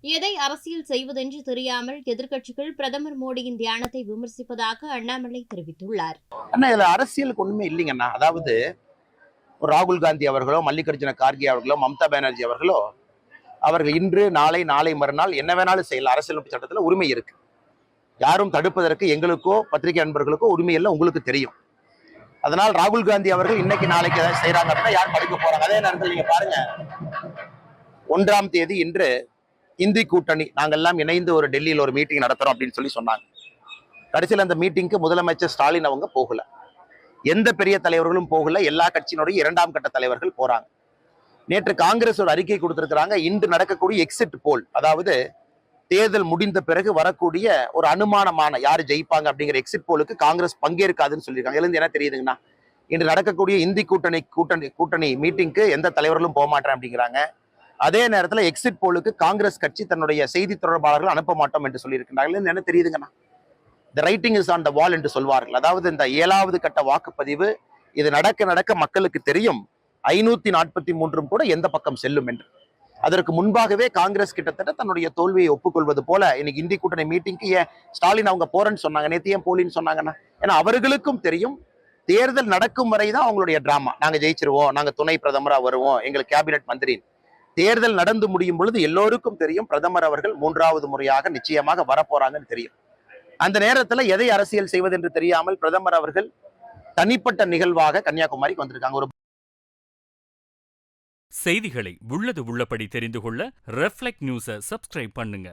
எதை அரசியல் செய்வதென்று தெரியாமல் எதிர்க்கட்சிகள் பிரதமர் மோடியின் தியானத்தை விமர்சிப்பதாக அண்ணாமலை தெரிவித்துள்ளார். அண்ணா, இதுல அரசியலுக்கு ஒண்ணுமே இல்லைங்கண்ணா. அதாவது ராகுல் காந்தி அவர்களோ, மல்லிகார்ஜுன கார்கே அவர்களோ, மம்தா பானர்ஜி அவர்களோ, அவர்கள் இன்று நாளை மறுநாள் என்ன வேணாலும் செய்யலாம். அரசியலமைப்பு சட்டத்துல உரிமை இருக்கு. யாரும் தடுப்பதற்கு எங்களுக்கோ பத்திரிகை நண்பர்களுக்கோ உரிமை இல்லை, உங்களுக்கு தெரியும். அதனால் ராகுல் காந்தி அவர்கள் இன்னைக்கு நாளைக்கு ஏதாவது செய்யறாங்க அப்படின்னா யார் படிக்க போறாங்க? அதே நேரத்தில் நீங்க பாருங்க, 1ஆம் தேதி இன்று இந்தி கூட்டணி நாங்கெல்லாம் இணைந்து ஒரு டெல்லியில் ஒரு மீட்டிங் நடத்துறோம் அப்படின்னு சொல்லி சொன்னாங்க. கடைசியில் அந்த மீட்டிங்க்கு முதலமைச்சர் ஸ்டாலின் அவங்க போகல, எந்த பெரிய தலைவர்களும் போகல. எல்லா கட்சியினுடைய 2ஆம் கட்ட தலைவர்கள் போறாங்க. நேற்று காங்கிரஸ் ஒரு அறிக்கை கொடுத்திருக்கிறாங்க. இன்று நடக்கக்கூடிய எக்ஸிட் போல், அதாவது தேர்தல் முடிந்த பிறகு வரக்கூடிய ஒரு அனுமானமான யாரு ஜெயிப்பாங்க அப்படிங்கிற எக்ஸிட் போலுக்கு காங்கிரஸ் பங்கேற்காதுன்னு சொல்லியிருக்காங்க. இதுல இருந்து என்ன தெரியுதுங்கன்னா, இன்று நடக்கக்கூடிய இந்தி கூட்டணி மீட்டிங்க்கு எந்த தலைவர்களும் போக மாட்டேன் அப்படிங்கிறாங்க. அதே நேரத்தில் எக்ஸிட் போலுக்கு காங்கிரஸ் கட்சி தன்னுடைய செய்தி தொடர்பாளர்கள் அனுப்ப மாட்டோம் என்று சொல்லியிருக்கிறார்கள். என்ன தெரியுதுங்கன்னா, the writing is on the wall என்று சொல்வார்கள். அதாவது இந்த 7வது கட்ட வாக்குப்பதிவு இது நடக்க மக்களுக்கு தெரியும் 543 கூட எந்த பக்கம் செல்லும் என்று. அதற்கு முன்பாகவே காங்கிரஸ் கிட்டத்தட்ட தன்னுடைய தோல்வியை ஒப்புக்கொள்வது போல இன்னைக்கு இந்தி கூட்டணி மீட்டிங்க்கு ஏன் ஸ்டாலின் அவங்க போறேன்னு சொன்னாங்க, நேத்து ஏன் போலின்னு சொன்னாங்கன்னா, ஏன்னா அவர்களுக்கும் தெரியும் தேர்தல் நடக்கும் வரைதான் அவங்களுடைய டிராமா. நாங்க ஜெயிச்சிருவோம், நாங்க துணை பிரதமரா வருவோம், எங்களுக்கு கேபினெட் மந்திரி. தேர்தல் நடந்து முடியும் பொழுது எல்லோருக்கும் தெரியும் பிரதமர் அவர்கள் 3வது முறையாக நிச்சயமாக வரப்போறாங்கன்னு தெரியும். அந்த நேரத்துல எதை அரசியல் செய்வது என்று தெரியாமல் பிரதமர் அவர்கள் தனிப்பட்ட நிகழ்வாக கன்னியாகுமரிக்கு வந்திருக்காங்க. ஒரு செய்திகளை உள்ளது உள்ளபடி தெரிந்து கொள்ள ரெஃப்ளெக்ட் நியூஸை சப்ஸ்கிரைப் பண்ணுங்க.